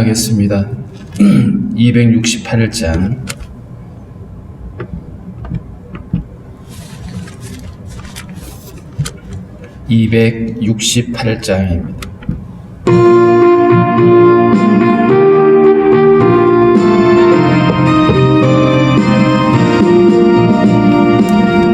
하겠습니다. 268장 268장입니다.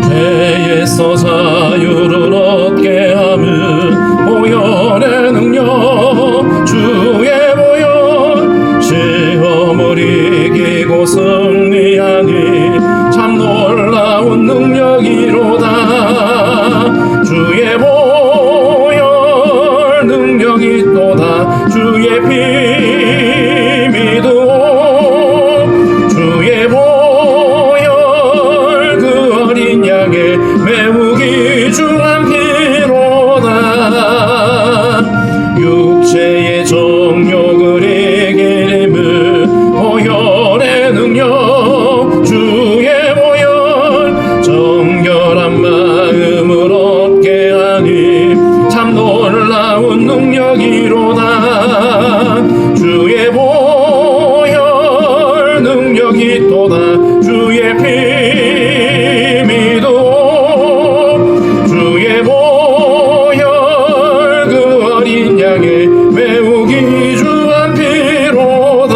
죄에서 자유를 얻게 함은 보혈의 능력 주의 보혈 시험을 이기고 승리하니 참 놀라운 능력이로다. 주의 보혈 능력이 있도다. 주의 피 믿음 주의 보혈 그 어린 양의 매우 귀중한 피로다. 육체의 정욕을 이기림을 보혈의 능력 주의 보혈 정결한 마음을 얻게 하니 참 놀라운 능력이로다. 주의 보혈 능력이 있도다. 주의 피 믿음 주의 보혈 그 어린 양의 매우 귀중한 피로다.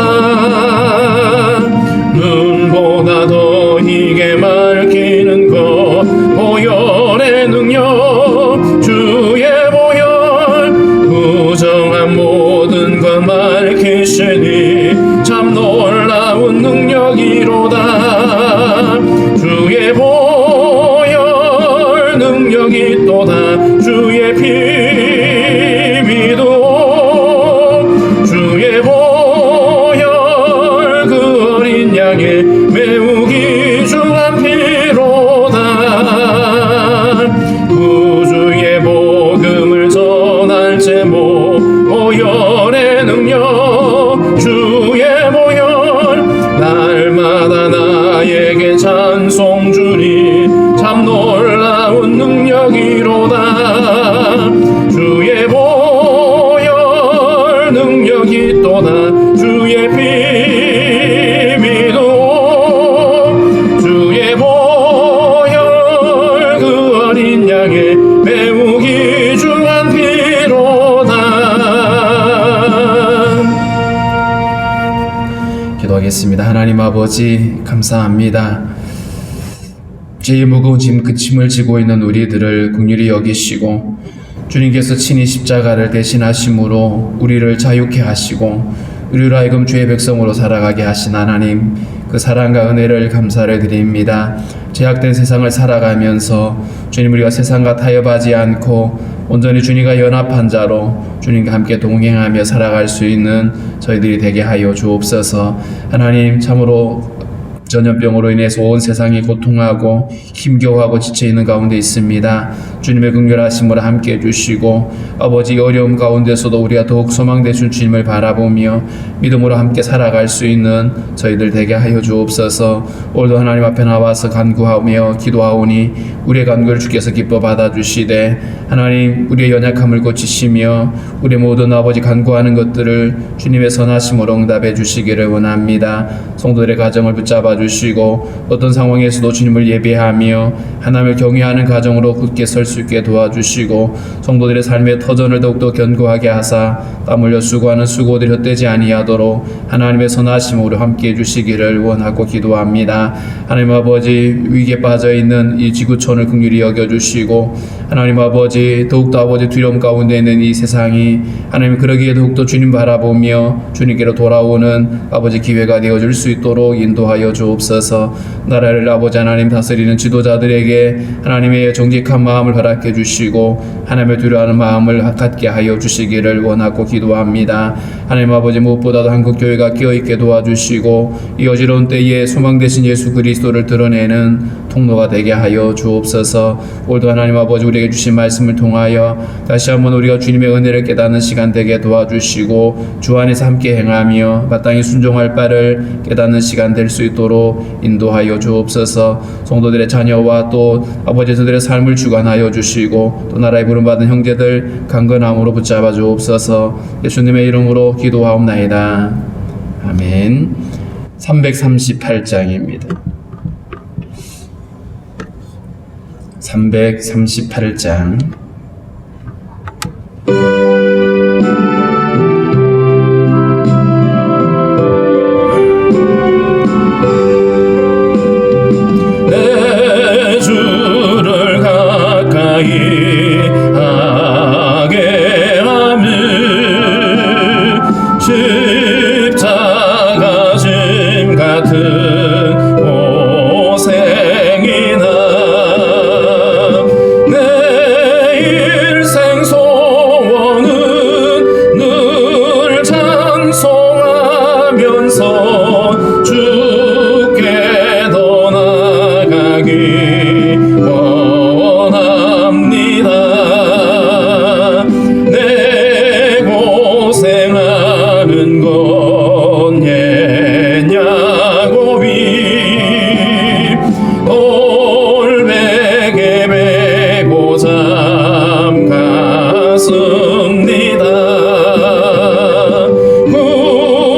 눈보다 더 희게 맑히는 것 보혈의 능력 주의 보혈 부정한 모든 것 밝히시니 참 놀라운 능력이로다. 주의 보혈 능력이 있도다. 주의 피 믿음 주의 보혈 그 어린 양의 매우 귀중한 피로다. 구주의 복음을 전할 제목 보혈의 능력 주의 보혈 날마다 나에게 찬송 주니 참 놀라운 능력이로다. 주의 보혈 능력이 있도다. 주의 피 믿음 주의 보혈 그 어린 양의 매우 귀중한 피로다. 기도하겠습니다. 하나님 아버지 감사합니다. 죄의 무거운 그 짐을 지고 있는 우리들을 긍휼히 여기시고 주님께서 친히 십자가를 대신하심으로 우리를 자유케 하시고 우리로 하여금 주의 백성으로 살아가게 하신 하나님 그 사랑과 은혜를 감사를 드립니다. 죄악된 세상을 살아가면서 주님 우리가 세상과 타협하지 않고 온전히 주님과 연합한 자로 주님과 함께 동행하며 살아갈 수 있는 저희들이 되게 하여 주옵소서. 하나님 참으로 전염병으로 인해서 온 세상이 고통하고 힘겨워하고 지쳐있는 가운데 있습니다. 주님의 긍휼하심으로 함께 해주시고 아버지 어려움 가운데서도 우리가 더욱 소망되신 주님을 바라보며 믿음으로 함께 살아갈 수 있는 저희들 되게 하여 주옵소서. 오늘도 하나님 앞에 나와서 간구하며 기도하오니 우리의 간구를 주께서 기뻐 받아주시되 하나님 우리의 연약함을 고치시며 우리의 모든 아버지 간구하는 것들을 주님의 선하심으로 응답해 주시기를 원합니다. 성도들의 가정을 붙잡아 주시고 어떤 상황에서도 주님을 예배하며 하나님을 경외하는 가정으로 굳게 설 수 있게 도와주시고 성도들의 삶의 터전을 더욱더 견고하게 하사 땀 흘려 수고하는 수고들이 헛되지 아니하도록 하나님의 선하심으로 함께해 주시기를 원하고 기도합니다. 하나님 아버지 위기에 빠져있는 이 지구촌을 긍휼히 여겨주시고 하나님 아버지 더욱더 아버지 두려움 가운데 있는 이 세상이 하나님 그러기에 더욱더 주님 바라보며 주님께로 돌아오는 아버지 기회가 되어줄 수 있도록 인도하여 주옵소서. 나라를 아버지 하나님 다스리는 지도자들에게 하나님의 정직한 마음을 허락해 주시고 하나님을 두려워하는 마음을 갖게 하여 주시기를 원하고 기도합니다. 하나님 아버지 무엇보다도 한국교회가 깨어있게 도와주시고 이 어지러운 때에 소망되신 예수 그리스도를 드러내는 통로가 되게 하여 주옵소서. 오늘도 하나님 아버지 우리에게 주신 말씀을 통하여 다시 한번 우리가 주님의 은혜를 깨닫는 시간 되게 도와주시고 주 안에서 함께 행하며 마땅히 순종할 바를 깨닫는 시간 될 수 있도록 인도하여 주옵소서. 성도들의 자녀와 또 아버지들의 삶을 주관하여 주시고 또 나라의 부름받은 형제들 강건함으로 붙잡아 주옵소서. 예수님의 이름으로 기도하옵나이다. 아멘. 338장입니다. 338장. 내 주를 가까이 하게 하며 십자가 짐 같은 고생이나 내 일생 소원은 늘 찬송하면서 주께 더 나가기 원합니다. 내 고생하는 건 예냐고 돌베개 베고 잠갔습니다.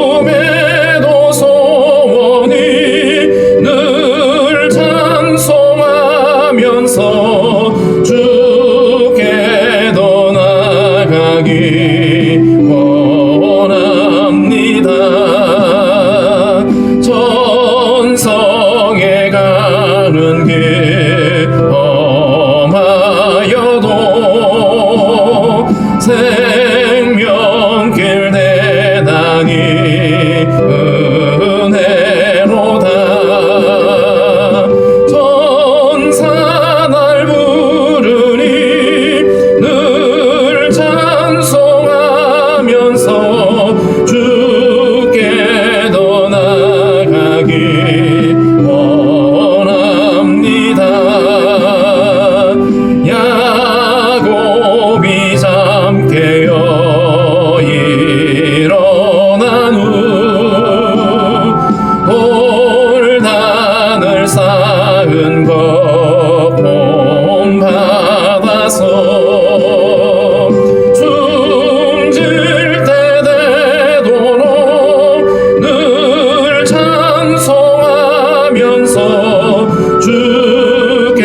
꿈에도 소원이 늘 찬송하면서 주께 더 나가기 원합니다. 천성에 가는 길 험하여도 생명길 대단히 은혜로다. 천사 날 부르니 늘 찬송하면서 주께 더 나가기 원합니다. 야곱이 잠 깨어 일어난 후 돌단을 쌓은 것 본받아서 숨질 때 되도록 늘 찬송하면서 주께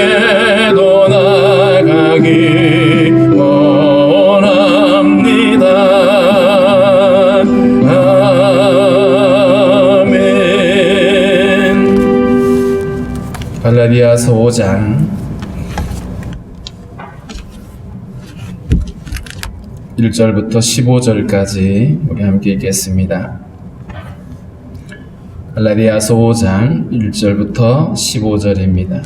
더 나가기 원합니다. 아멘. 갈라디아서 5장 1절부터 15절까지 우리 함께 읽겠습니다. 갈라디아서 5장 1절부터 15절입니다.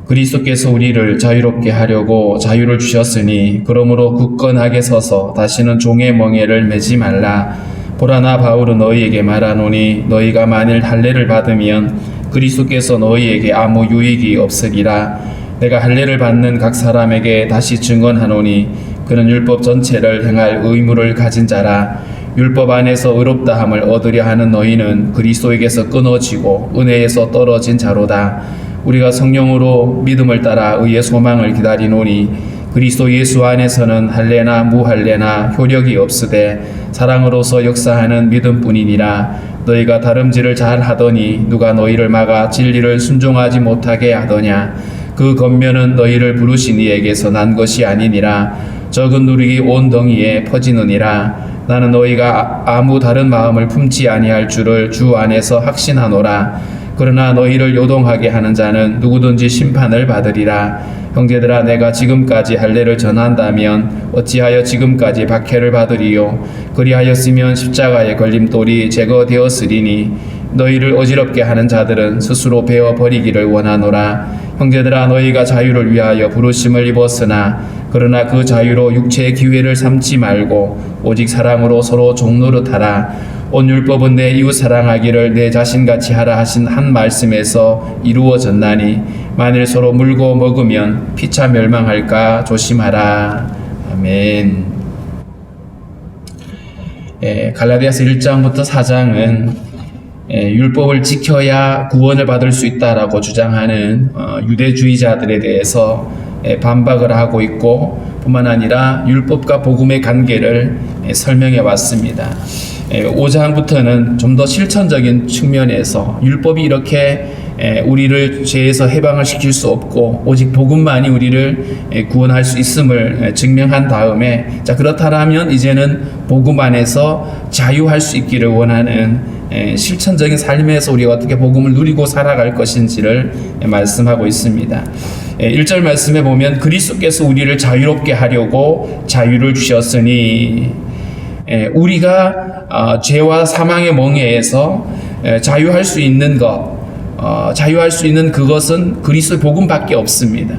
그리스도께서 우리를 자유롭게 하려고 자유를 주셨으니 그러므로 굳건하게 서서 다시는 종의 멍에를 매지 말라. 보라 나 바울은 너희에게 말하노니 너희가 만일 할례를 받으면 그리스도께서 너희에게 아무 유익이 없으리라. 내가 할례를 받는 각 사람에게 다시 증언하노니 그는 율법 전체를 행할 의무를 가진 자라. 율법 안에서 의롭다함을 얻으려 하는 너희는 그리스도에게서 끊어지고 은혜에서 떨어진 자로다. 우리가 성령으로 믿음을 따라 의의 소망을 기다리노니 그리스도 예수 안에서는 할례나 무할례나 효력이 없으되 사랑으로서 역사하는 믿음뿐이니라. 너희가 다름질을 잘 하더니 누가 너희를 막아 진리를 순종하지 못하게 하더냐. 그 겉면은 너희를 부르신 이에게서 난 것이 아니니라. 적은 누룩이 온 덩이에 퍼지느니라. 나는 너희가 아무 다른 마음을 품지 아니할 줄을 주 안에서 확신하노라. 그러나 너희를 요동하게 하는 자는 누구든지 심판을 받으리라. 형제들아, 내가 지금까지 할례를 전한다면 어찌하여 지금까지 박해를 받으리요. 그리하였으면 십자가의 걸림돌이 제거되었으리니 너희를 어지럽게 하는 자들은 스스로 베어 버리기를 원하노라. 형제들아, 너희가 자유를 위하여 부르심을 입었으나 그러나 그 자유로 육체의 기회를 삼지 말고 오직 사랑으로 서로 종노릇하라. 온 율법은 내 이웃 사랑하기를 내 자신같이 하라 하신 한 말씀에서 이루어졌나니 만일 서로 물고 먹으면 피차 멸망할까 조심하라. 아멘. 갈라디아서 1장부터 4장은 율법을 지켜야 구원을 받을 수 있다라고 주장하는 유대주의자들에 대해서 반박을 하고 있고, 뿐만 아니라 율법과 복음의 관계를 설명해 왔습니다. 5장부터는 좀 더 실천적인 측면에서 율법이 이렇게 우리를 죄에서 해방을 시킬 수 없고 오직 복음만이 우리를 구원할 수 있음을 증명한 다음에, 자 그렇다면 이제는 복음 안에서 자유할 수 있기를 원하는 실천적인 삶에서 우리가 어떻게 복음을 누리고 살아갈 것인지를 말씀하고 있습니다. 1절 말씀에 보면 그리스도께서 우리를 자유롭게 하려고 자유를 주셨으니, 우리가 죄와 사망의 멍에에서 자유할 수 있는 것, 자유할 수 있는 그것은 그리스도의 복음밖에 없습니다.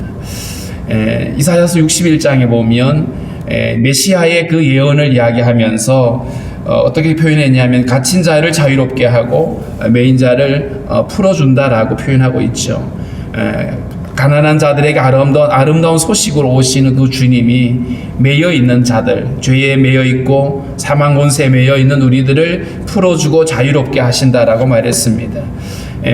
이사야서 61장에 보면 메시아의 그 예언을 이야기하면서 어떻게 표현했냐면 갇힌 자를 자유롭게 하고 매인 자를 풀어준다라고 표현하고 있죠. 가난한 자들에게 아름다운 소식으로 오시는 그 주님이 매여 있는 자들, 죄에 매여 있고 사망 권세에 매여 있는 우리들을 풀어주고 자유롭게 하신다라고 말했습니다.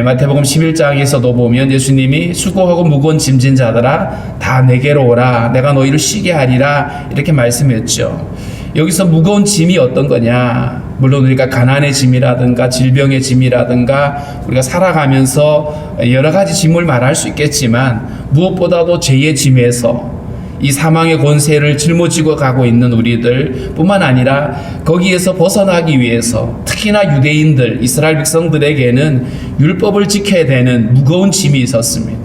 마태복음 11장에서도 보면 예수님이 수고하고 무거운 짐진 자들아 다 내게로 오라 내가 너희를 쉬게 하리라 이렇게 말씀했죠. 여기서 무거운 짐이 어떤 거냐? 물론 우리가 가난의 짐이라든가 질병의 짐이라든가 우리가 살아가면서 여러 가지 짐을 말할 수 있겠지만, 무엇보다도 죄의 짐에서 이 사망의 권세를 짊어지고 가고 있는 우리들 뿐만 아니라 거기에서 벗어나기 위해서 특히나 유대인들, 이스라엘 백성들에게는 율법을 지켜야 되는 무거운 짐이 있었습니다.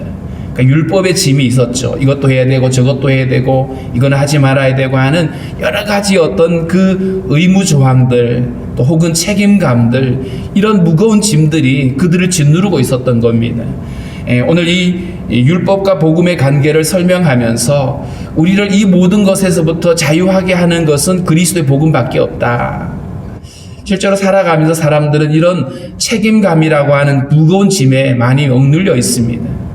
그러니까 율법의 짐이 있었죠. 이것도 해야 되고 저것도 해야 되고 이거는 하지 말아야 되고 하는 여러 가지 어떤 그 의무 조항들, 또 혹은 책임감들, 이런 무거운 짐들이 그들을 짓누르고 있었던 겁니다. 오늘 이 율법과 복음의 관계를 설명하면서 우리를 이 모든 것에서부터 자유하게 하는 것은 그리스도의 복음밖에 없다. 실제로 살아가면서 사람들은 이런 책임감이라고 하는 무거운 짐에 많이 억눌려 있습니다.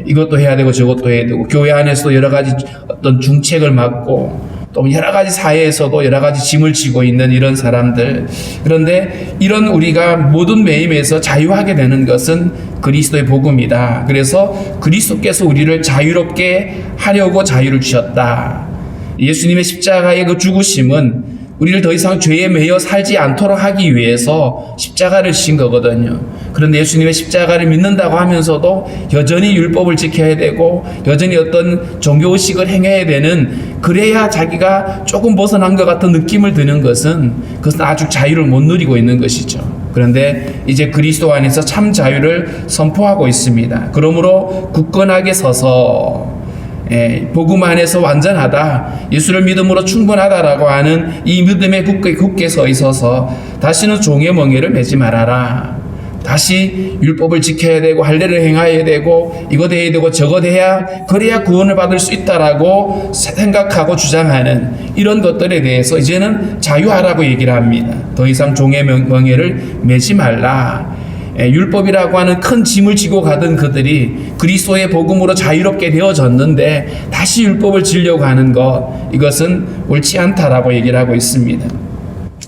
이것도 해야 되고 저것도 해야 되고, 교회 안에서도 여러 가지 어떤 중책을 맡고 또 여러 가지 사회에서도 여러 가지 짐을 지고 있는 이런 사람들. 그런데 이런 우리가 모든 매임에서 자유하게 되는 것은 그리스도의 복음이다. 그래서 그리스도께서 우리를 자유롭게 하려고 자유를 주셨다. 예수님의 십자가의 그 죽으심은 우리를 더 이상 죄에 매여 살지 않도록 하기 위해서 십자가를 지신 거거든요. 그런데 예수님의 십자가를 믿는다고 하면서도 여전히 율법을 지켜야 되고 여전히 어떤 종교의식을 행해야 되는, 그래야 자기가 조금 벗어난 것 같은 느낌을 드는 것은 그것은 아주 자유를 못 누리고 있는 것이죠. 그런데 이제 그리스도 안에서 참 자유를 선포하고 있습니다. 그러므로 굳건하게 서서 복음 안에서 완전하다, 예수를 믿음으로 충분하다라고 하는 이 믿음에 굳게 서 있어서 다시는 종의 멍에를 매지 말아라. 다시 율법을 지켜야 되고 할례를 행해야 되고 이것 해야 되고 저것 해야 그래야 구원을 받을 수 있다라고 생각하고 주장하는 이런 것들에 대해서 이제는 자유하라고 얘기를 합니다. 더 이상 종의 멍에를 매지 말라. 율법이라고 하는 큰 짐을 지고 가던 그들이 그리스도의 복음으로 자유롭게 되어졌는데 다시 율법을 지려고 하는 것, 이것은 옳지 않다라고 얘기를 하고 있습니다.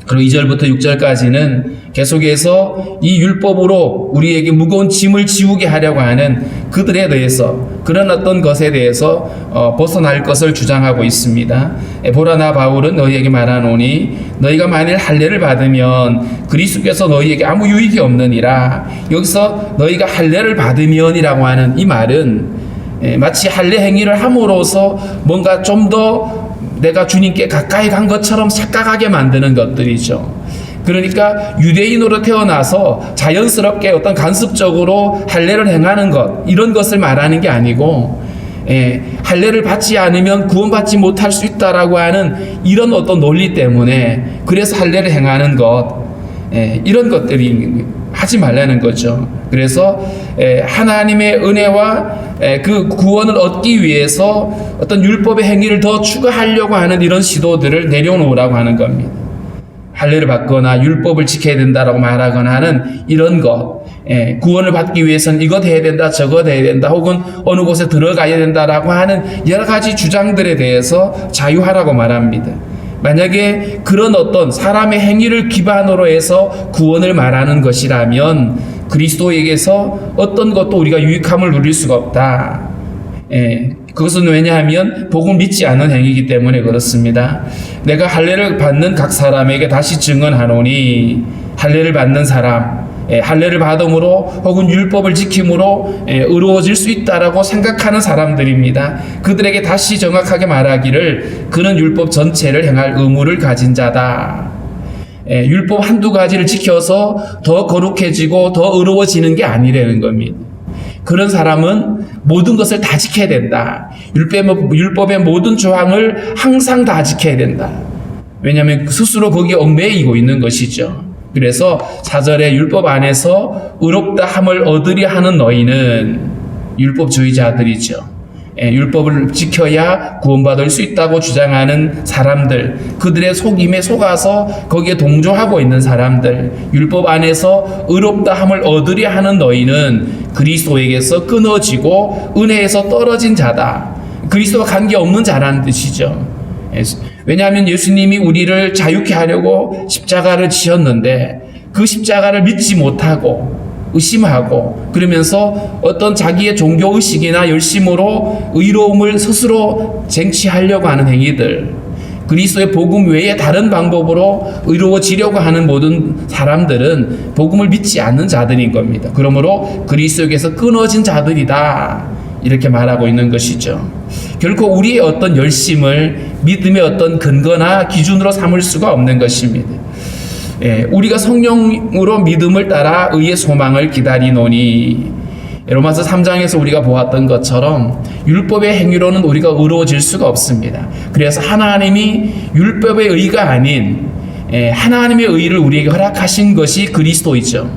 그리고 2절부터 6절까지는 계속해서 이 율법으로 우리에게 무거운 짐을 지우게 하려고 하는 그들에 대해서, 그런 어떤 것에 대해서 벗어날 것을 주장하고 있습니다. 보라 나 바울은 너희에게 말하노니 너희가 만일 할례를 받으면 그리스도께서 너희에게 아무 유익이 없느니라. 여기서 너희가 할례를 받으면이라고 하는 이 말은 마치 할례 행위를 함으로써 뭔가 좀 더 내가 주님께 가까이 간 것처럼 착각하게 만드는 것들이죠. 그러니까 유대인으로 태어나서 자연스럽게 어떤 간습적으로 할례를 행하는 것, 이런 것을 말하는 게 아니고, 할례를 받지 않으면 구원받지 못할 수 있다라고 하는 이런 어떤 논리 때문에 그래서 할례를 행하는 것, 이런 것들이 하지 말라는 거죠. 그래서 하나님의 은혜와 그 구원을 얻기 위해서 어떤 율법의 행위를 더 추가하려고 하는 이런 시도들을 내려놓으라고 하는 겁니다. 할례를 받거나 율법을 지켜야 된다라고 말하거나 하는 이런 것, 구원을 받기 위해서는 이것 해야 된다, 저것 해야 된다, 혹은 어느 곳에 들어가야 된다라고 하는 여러 가지 주장들에 대해서 자유하라고 말합니다. 만약에 그런 어떤 사람의 행위를 기반으로 해서 구원을 말하는 것이라면 그리스도에게서 어떤 것도 우리가 유익함을 누릴 수가 없다. 그것은 왜냐하면 복음을 믿지 않는 행위이기 때문에 그렇습니다. 내가 할례를 받는 각 사람에게 다시 증언하노니 할례를 받는 사람, 할례를 받음으로 혹은 율법을 지킴으로 의로워질 수 있다라고 생각하는 사람들입니다. 그들에게 다시 정확하게 말하기를 그는 율법 전체를 행할 의무를 가진 자다. 율법 한두 가지를 지켜서 더 거룩해지고 더 의로워지는 게 아니라는 겁니다. 그런 사람은 모든 것을 다 지켜야 된다. 율법의 모든 조항을 항상 다 지켜야 된다. 왜냐하면 스스로 거기에 얽매이고 있는 것이죠. 그래서 4절에 율법 안에서 의롭다 함을 얻으려 하는 너희는 율법주의자들이죠. 율법을 지켜야 구원받을 수 있다고 주장하는 사람들, 그들의 속임에 속아서 거기에 동조하고 있는 사람들, 율법 안에서 의롭다 함을 얻으려 하는 너희는 그리스도에게서 끊어지고 은혜에서 떨어진 자다. 그리스도와 관계없는 자라는 뜻이죠. 왜냐하면 예수님이 우리를 자유케 하려고 십자가를 지었는데 그 십자가를 믿지 못하고 의심하고 그러면서 어떤 자기의 종교의식이나 열심으로 의로움을 스스로 쟁취하려고 하는 행위들, 그리스도의 복음 외에 다른 방법으로 의로워지려고 하는 모든 사람들은 복음을 믿지 않는 자들인 겁니다. 그러므로 그리스도에게서 끊어진 자들이다, 이렇게 말하고 있는 것이죠. 결코 우리의 어떤 열심을 믿음의 어떤 근거나 기준으로 삼을 수가 없는 것입니다. 우리가 성령으로 믿음을 따라 의의 소망을 기다리노니, 로마서 3장에서 우리가 보았던 것처럼 율법의 행위로는 우리가 의로워질 수가 없습니다. 그래서 하나님이 율법의 의가 아닌 하나님의 의를 우리에게 허락하신 것이 그리스도이죠.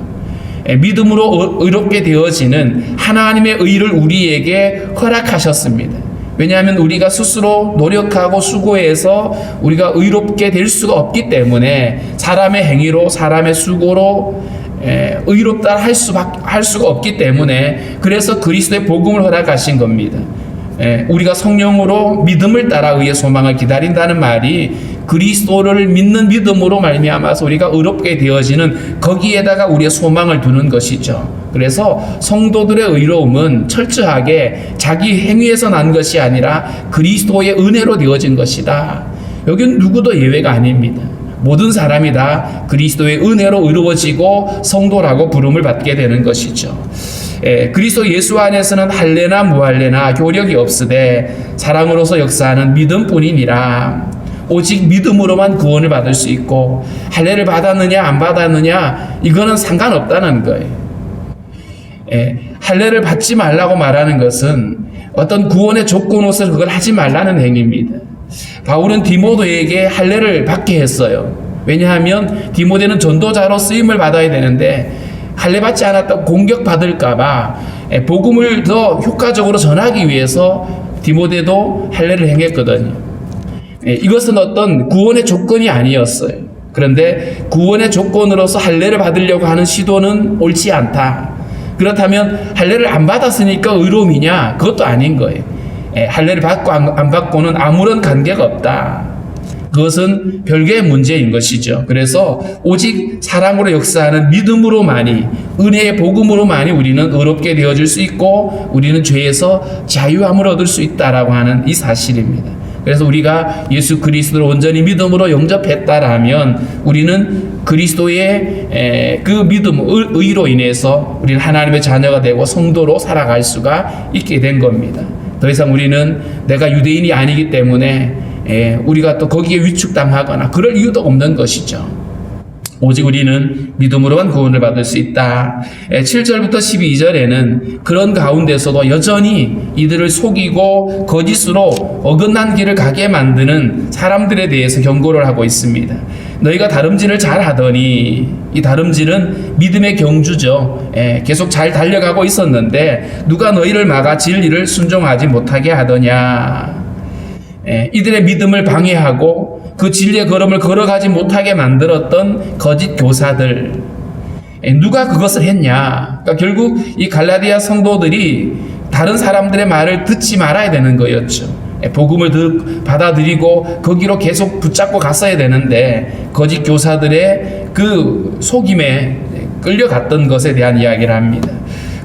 믿음으로 의롭게 되어지는 하나님의 의를 우리에게 허락하셨습니다. 왜냐하면 우리가 스스로 노력하고 수고해서 우리가 의롭게 될 수가 없기 때문에 사람의 행위로, 사람의 수고로 의롭다 할 수가 없기 때문에 그래서 그리스도의 복음을 허락하신 겁니다. 우리가 성령으로 믿음을 따라 의의 소망을 기다린다는 말이 그리스도를 믿는 믿음으로 말미암아서 우리가 의롭게 되어지는 거기에다가 우리의 소망을 두는 것이죠. 그래서 성도들의 의로움은 철저하게 자기 행위에서 난 것이 아니라 그리스도의 은혜로 되어진 것이다. 여기는 누구도 예외가 아닙니다. 모든 사람이 다 그리스도의 은혜로 의로워지고 성도라고 부름을 받게 되는 것이죠. 그리스도 예수 안에서는 할례나 무할례나 효력이 없으되 사랑으로서 역사하는 믿음뿐이니라. 오직 믿음으로만 구원을 받을 수 있고 할례를 받았느냐 안 받았느냐 이거는 상관없다는 거예요. 할례를 받지 말라고 말하는 것은 어떤 구원의 조건으로서 그걸 하지 말라는 행위입니다. 바울은 디모데에게 할례를 받게 했어요. 왜냐하면 디모데는 전도자로 쓰임을 받아야 되는데 할례 받지 않았다고 공격받을까봐 복음을 더 효과적으로 전하기 위해서 디모데도 할례를 행했거든요. 이것은 어떤 구원의 조건이 아니었어요. 그런데 구원의 조건으로서 할례를 받으려고 하는 시도는 옳지 않다. 그렇다면 할례를 안 받았으니까 의로움이냐? 그것도 아닌 거예요. 할례를 받고 안 받고는 아무런 관계가 없다. 그것은 별개의 문제인 것이죠. 그래서 오직 사랑으로 역사하는 믿음으로만이, 은혜의 복음으로만이 우리는 의롭게 되어질 수 있고 우리는 죄에서 자유함을 얻을 수 있다라고 하는 이 사실입니다. 그래서 우리가 예수 그리스도를 온전히 믿음으로 영접했다라면 우리는 그리스도의 그 믿음, 의로 인해서 우리는 하나님의 자녀가 되고 성도로 살아갈 수가 있게 된 겁니다. 더 이상 우리는 내가 유대인이 아니기 때문에 우리가 또 거기에 위축당하거나 그럴 이유도 없는 것이죠. 오직 우리는 믿음으로만 구원을 받을 수 있다. 7절부터 12절에는 그런 가운데서도 여전히 이들을 속이고 거짓으로 어긋난 길을 가게 만드는 사람들에 대해서 경고를 하고 있습니다. 너희가 다름질을 잘 하더니, 이 다름질은 믿음의 경주죠. 계속 잘 달려가고 있었는데 누가 너희를 막아 진리를 순종하지 못하게 하더냐. 이들의 믿음을 방해하고 그 진리의 걸음을 걸어가지 못하게 만들었던 거짓 교사들, 누가 그것을 했냐? 그러니까 결국 이 갈라디아 성도들이 다른 사람들의 말을 듣지 말아야 되는 거였죠. 복음을 받아들이고 거기로 계속 붙잡고 갔어야 되는데 거짓 교사들의 그 속임에 끌려갔던 것에 대한 이야기를 합니다.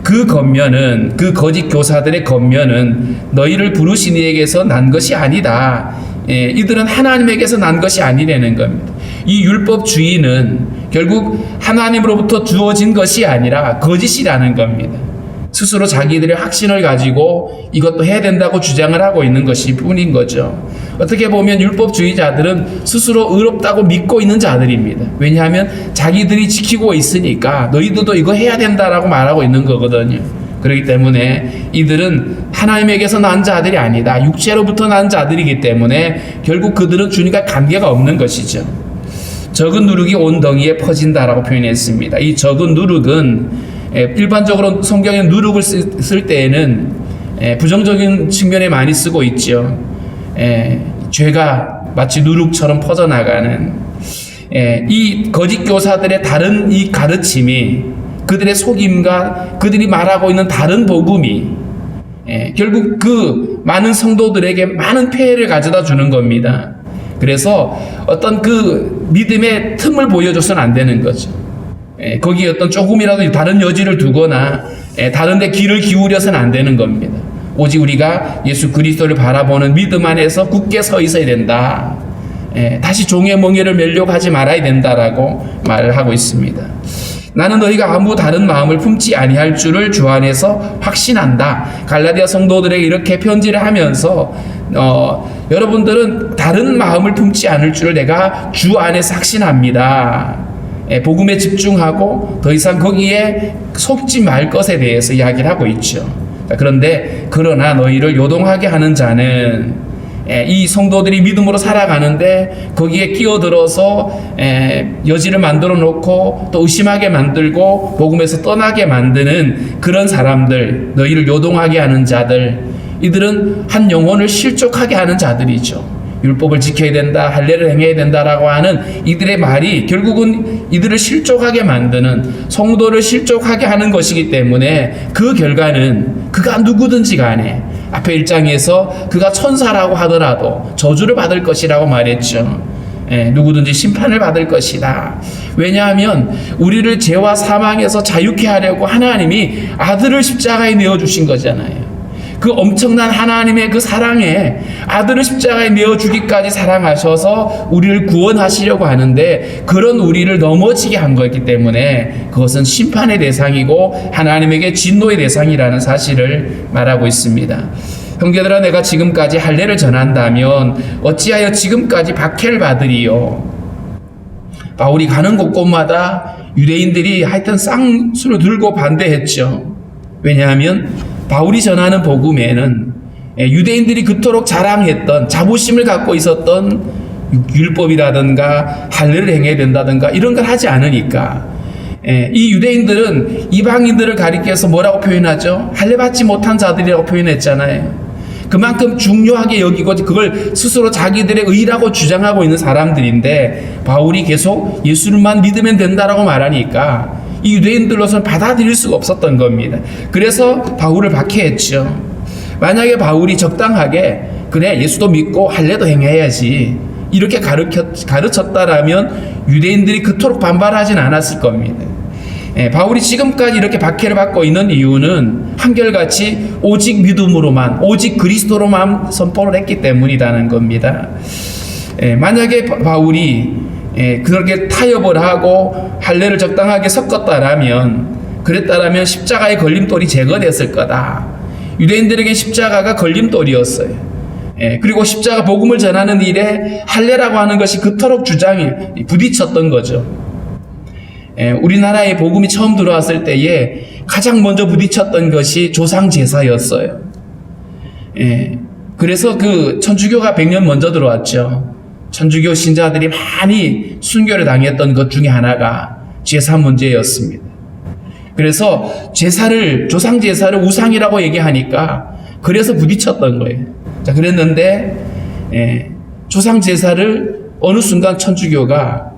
그 겉면은, 그 거짓 교사들의 겉면은 너희를 부르신 이에게서 난 것이 아니다. 이들은 하나님에게서 난 것이 아니라는 겁니다. 이 율법주의는 결국 하나님으로부터 주어진 것이 아니라 거짓이라는 겁니다. 스스로 자기들의 확신을 가지고 이것도 해야 된다고 주장을 하고 있는 것이 뿐인 거죠. 어떻게 보면 율법주의자들은 스스로 의롭다고 믿고 있는 자들입니다. 왜냐하면 자기들이 지키고 있으니까 너희들도 이거 해야 된다라고 말하고 있는 거거든요. 그렇기 때문에 이들은 하나님에게서 난 자들이 아니다. 육체로부터 난 자들이기 때문에 결국 그들은 주님과 관계가 없는 것이죠. 적은 누룩이 온 덩이에 퍼진다라고 표현했습니다. 이 적은 누룩은 일반적으로 성경에 누룩을 쓸 때에는 부정적인 측면에 많이 쓰고 있죠. 죄가 마치 누룩처럼 퍼져나가는 이 거짓 교사들의 다른 이 가르침이, 그들의 속임과 그들이 말하고 있는 다른 복음이 결국 그 많은 성도들에게 많은 폐해를 가져다 주는 겁니다. 그래서 어떤 그 믿음의 틈을 보여줘서는 안 되는 거죠. 거기에 어떤 조금이라도 다른 여지를 두거나 다른 데 귀를 기울여서는 안 되는 겁니다. 오직 우리가 예수 그리스도를 바라보는 믿음 안에서 굳게 서 있어야 된다. 다시 종의 멍에를 매려고 하지 말아야 된다라고 말을 하고 있습니다. 나는 너희가 아무 다른 마음을 품지 아니할 줄을 주 안에서 확신한다. 갈라디아 성도들에게 이렇게 편지를 하면서 여러분들은 다른 마음을 품지 않을 줄을 내가 주 안에서 확신합니다. 복음에 집중하고 더 이상 거기에 속지 말 것에 대해서 이야기를 하고 있죠. 그런데 그러나 너희를 요동하게 하는 자는, 이 성도들이 믿음으로 살아가는데 거기에 끼어들어서 여지를 만들어 놓고 또 의심하게 만들고 복음에서 떠나게 만드는 그런 사람들, 너희를 요동하게 하는 자들, 이들은 한 영혼을 실족하게 하는 자들이죠. 율법을 지켜야 된다, 할례를 행해야 된다라고 하는 이들의 말이 결국은 이들을 실족하게 만드는, 성도를 실족하게 하는 것이기 때문에 그 결과는 그가 누구든지 간에 앞에 1장에서 그가 천사라고 하더라도 저주를 받을 것이라고 말했죠. 누구든지 심판을 받을 것이다. 왜냐하면 우리를 죄와 사망에서 자유케 하려고 하나님이 아들을 십자가에 내어주신 거잖아요. 그 엄청난 하나님의 그 사랑에 아들을 십자가에 내어주기까지 사랑하셔서 우리를 구원하시려고 하는데, 그런 우리를 넘어지게 한 거였기 때문에 그것은 심판의 대상이고 하나님에게 진노의 대상이라는 사실을 말하고 있습니다. 형제들아, 내가 지금까지 할례를 전한다면 어찌하여 지금까지 박해를 받으리요? 바울이 가는 곳곳마다 유대인들이 하여튼 쌍수를 들고 반대했죠. 왜냐하면 바울이 전하는 복음에는 유대인들이 그토록 자랑했던, 자부심을 갖고 있었던 율법이라든가 할례를 행해야 된다든가 이런 걸 하지 않으니까, 이 유대인들은 이방인들을 가리켜서 뭐라고 표현하죠? 할례 받지 못한 자들이라고 표현했잖아요. 그만큼 중요하게 여기고 그걸 스스로 자기들의 의라고 주장하고 있는 사람들인데, 바울이 계속 예수님만 믿으면 된다라고 말하니까 이 유대인들로서는 받아들일 수가 없었던 겁니다. 그래서 바울을 박해했죠. 만약에 바울이 적당하게 그래 예수도 믿고 할례도 행해야지 이렇게 가르쳤다라면 유대인들이 그토록 반발하진 않았을 겁니다. 바울이 지금까지 이렇게 박해를 받고 있는 이유는 한결같이 오직 믿음으로만, 오직 그리스도로만 선포를 했기 때문이라는 겁니다. 만약에 바울이 그렇게 타협을 하고 할례를 적당하게 섞었다라면, 그랬다라면 십자가의 걸림돌이 제거됐을 거다. 유대인들에게 십자가가 걸림돌이었어요. 그리고 십자가 복음을 전하는 일에 할례라고 하는 것이 그토록 주장이 부딪혔던 거죠. 우리나라에 복음이 처음 들어왔을 때에 가장 먼저 부딪혔던 것이 조상 제사였어요. 그래서 그 천주교가 100년 먼저 들어왔죠. 천주교 신자들이 많이 순교를 당했던 것 중에 하나가 제사 문제였습니다. 그래서 조상 제사를 우상이라고 얘기하니까 그래서 부딪혔던 거예요. 자, 그랬는데 조상 제사를 어느 순간 천주교가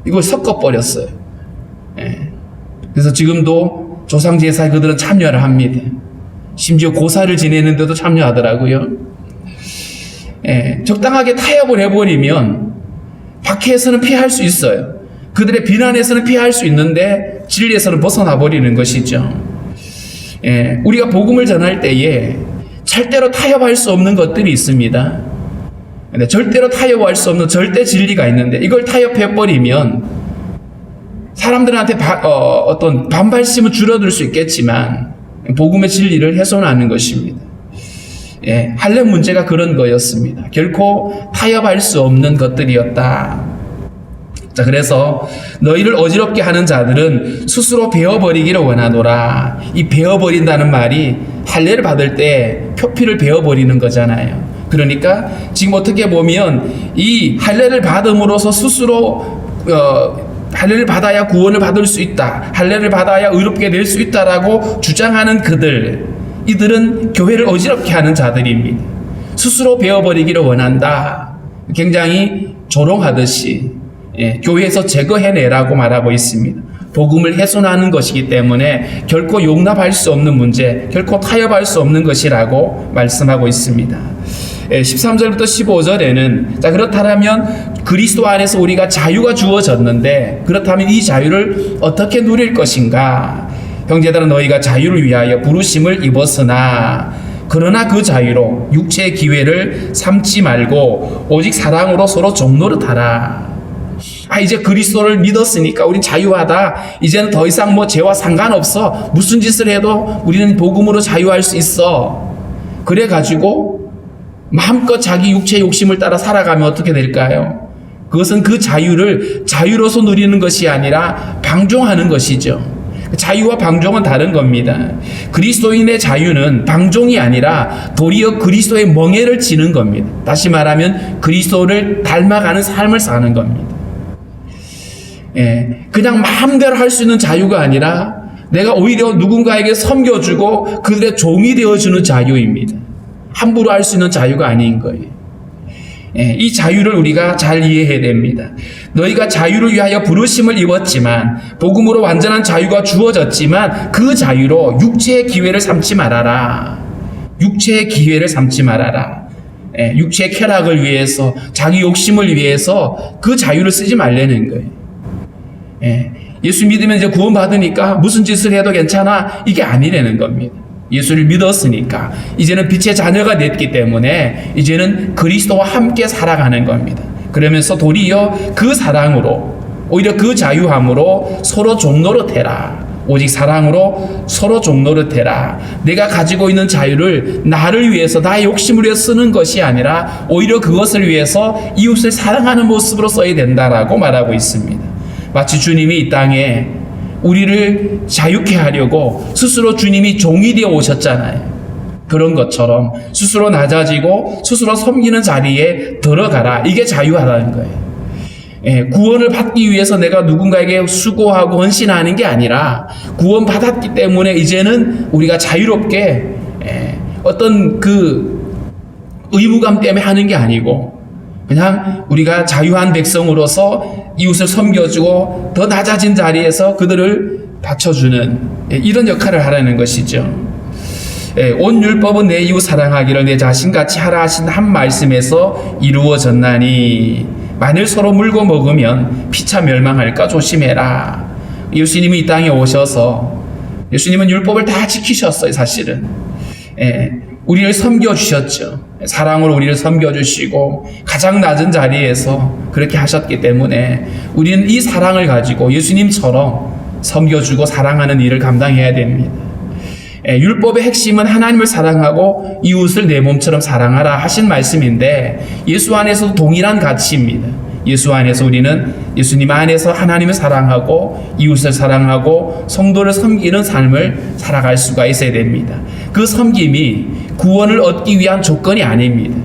이걸 섞어버렸어요. 예. 그래서 지금도 조상제사에 그들은 참여를 합니다. 심지어 고사를 지내는데도 참여하더라고요. 예. 적당하게 타협을 해버리면 박해에서는 피할 수 있어요. 그들의 비난에서는 피할 수 있는데 진리에서는 벗어나 버리는 것이죠. 예. 우리가 복음을 전할 때에 절대로 타협할 수 없는 것들이 있습니다. 근데 절대로 타협할 수 없는 절대 진리가 있는데 이걸 타협해버리면 사람들한테 어떤 반발심은 줄어들 수 있겠지만 복음의 진리를 훼손하는 것입니다. 예, 할렘 문제가 그런 거였습니다. 결코 타협할 수 없는 것들이었다. 자, 그래서 너희를 어지럽게 하는 자들은 스스로 베어버리기를 원하노라. 이 베어버린다는 말이 할례를 받을 때 표피를 베어버리는 거잖아요. 그러니까 지금 어떻게 보면 이 할례를 받음으로써 스스로 할례를 받아야 구원을 받을 수 있다. 할례를 받아야 의롭게 될 수 있다라고 주장하는 이들은 교회를 어지럽게 하는 자들입니다. 스스로 베어버리기를 원한다. 굉장히 조롱하듯이 교회에서 제거해내라고 말하고 있습니다. 복음을 훼손하는 것이기 때문에 결코 용납할 수 없는 문제, 결코 타협할 수 없는 것이라고 말씀하고 있습니다. 13절부터 15절에는 자, 그렇다면 그리스도 안에서 우리가 자유가 주어졌는데 그렇다면 이 자유를 어떻게 누릴 것인가? 형제들아, 너희가 자유를 위하여 부르심을 입었으나 그러나 그 자유로 육체의 기회를 삼지 말고 오직 사랑으로 서로 종노릇하라. 이제 그리스도를 믿었으니까 우린 자유하다. 이제는 더 이상 죄와 상관없어. 무슨 짓을 해도 우리는 복음으로 자유할 수 있어. 그래가지고 마음껏 자기 육체의 욕심을 따라 살아가면 어떻게 될까요? 그것은 그 자유를 자유로서 누리는 것이 아니라 방종하는 것이죠. 자유와 방종은 다른 겁니다. 그리스도인의 자유는 방종이 아니라 도리어 그리스도의 멍에를 지는 겁니다. 다시 말하면 그리스도를 닮아가는 삶을 사는 겁니다. 그냥 마음대로 할 수 있는 자유가 아니라 내가 오히려 누군가에게 섬겨주고 그들의 종이 되어주는 자유입니다. 함부로 할 수 있는 자유가 아닌 거예요. 이 자유를 우리가 잘 이해해야 됩니다. 너희가 자유를 위하여 부르심을 입었지만 복음으로 완전한 자유가 주어졌지만 그 자유로 육체의 기회를 삼지 말아라. 육체의 기회를 삼지 말아라. 육체의 쾌락을 위해서 자기 욕심을 위해서 그 자유를 쓰지 말라는 거예요. 예수 믿으면 이제 구원 받으니까 무슨 짓을 해도 괜찮아, 이게 아니라는 겁니다. 예수를 믿었으니까 이제는 빛의 자녀가 됐기 때문에 이제는 그리스도와 함께 살아가는 겁니다. 그러면서 도리어 그 사랑으로, 오히려 그 자유함으로 서로 종노릇해라. 오직 사랑으로 서로 종노릇해라. 내가 가지고 있는 자유를 나를 위해서, 나의 욕심을 위해 쓰는 것이 아니라 오히려 그것을 위해서 이웃을 사랑하는 모습으로 써야 된다라고 말하고 있습니다. 마치 주님이 이 땅에 우리를 자유케 하려고 스스로 주님이 종이 되어 오셨잖아요. 그런 것처럼 스스로 낮아지고 스스로 섬기는 자리에 들어가라. 이게 자유하다는 거예요. 구원을 받기 위해서 내가 누군가에게 수고하고 헌신하는 게 아니라 구원 받았기 때문에 이제는 우리가 자유롭게 어떤 그 의무감 때문에 하는 게 아니고 그냥 우리가 자유한 백성으로서 이웃을 섬겨주고 더 낮아진 자리에서 그들을 받쳐주는 이런 역할을 하라는 것이죠. 온 율법은 내 이웃 사랑하기를 내 자신같이 하라 하신 한 말씀에서 이루어졌나니 만일 서로 물고 먹으면 피차 멸망할까 조심해라. 예수님이 이 땅에 오셔서 예수님은 율법을 다 지키셨어요. 사실은 우리를 섬겨주셨죠. 사랑으로 우리를 섬겨주시고 가장 낮은 자리에서 그렇게 하셨기 때문에 우리는 이 사랑을 가지고 예수님처럼 섬겨주고 사랑하는 일을 감당해야 됩니다. 율법의 핵심은 하나님을 사랑하고 이웃을 내 몸처럼 사랑하라 하신 말씀인데 예수 안에서도 동일한 가치입니다. 예수 안에서 우리는 예수님 안에서 하나님을 사랑하고 이웃을 사랑하고 성도를 섬기는 삶을 살아갈 수가 있어야 됩니다. 그 섬김이 구원을 얻기 위한 조건이 아닙니다.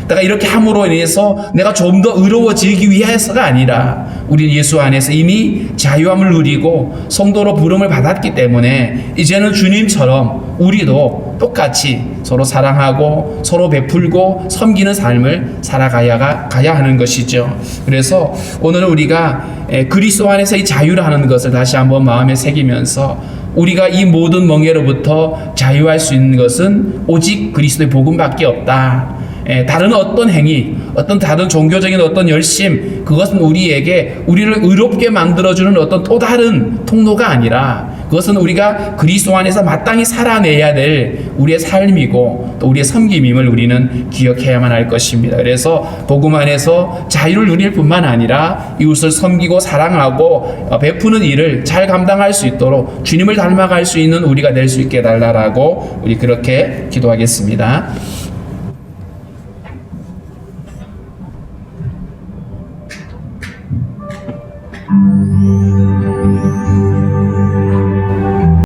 내가 이렇게 함으로 인해서 내가 좀 더 의로워지기 위해서가 아니라 우리는 예수 안에서 이미 자유함을 누리고 성도로 부름을 받았기 때문에 이제는 주님처럼 우리도 똑같이 서로 사랑하고 서로 베풀고 섬기는 삶을 가야 하는 것이죠. 그래서 오늘 우리가 그리스도 안에서 이 자유라는 것을 다시 한번 마음에 새기면서 우리가 이 모든 멍에로부터 자유할 수 있는 것은 오직 그리스도의 복음밖에 없다. 다른 어떤 행위, 어떤 다른 종교적인 어떤 열심, 그것은 우리에게 우리를 의롭게 만들어주는 어떤 또 다른 통로가 아니라 그것은 우리가 그리스도 안에서 마땅히 살아내야 될 우리의 삶이고 또 우리의 섬김임을 우리는 기억해야만 할 것입니다. 그래서 복음 안에서 자유를 누릴 뿐만 아니라 이웃을 섬기고 사랑하고 베푸는 일을 잘 감당할 수 있도록 주님을 닮아갈 수 있는 우리가 될 수 있게 해달라고 우리 그렇게 기도하겠습니다.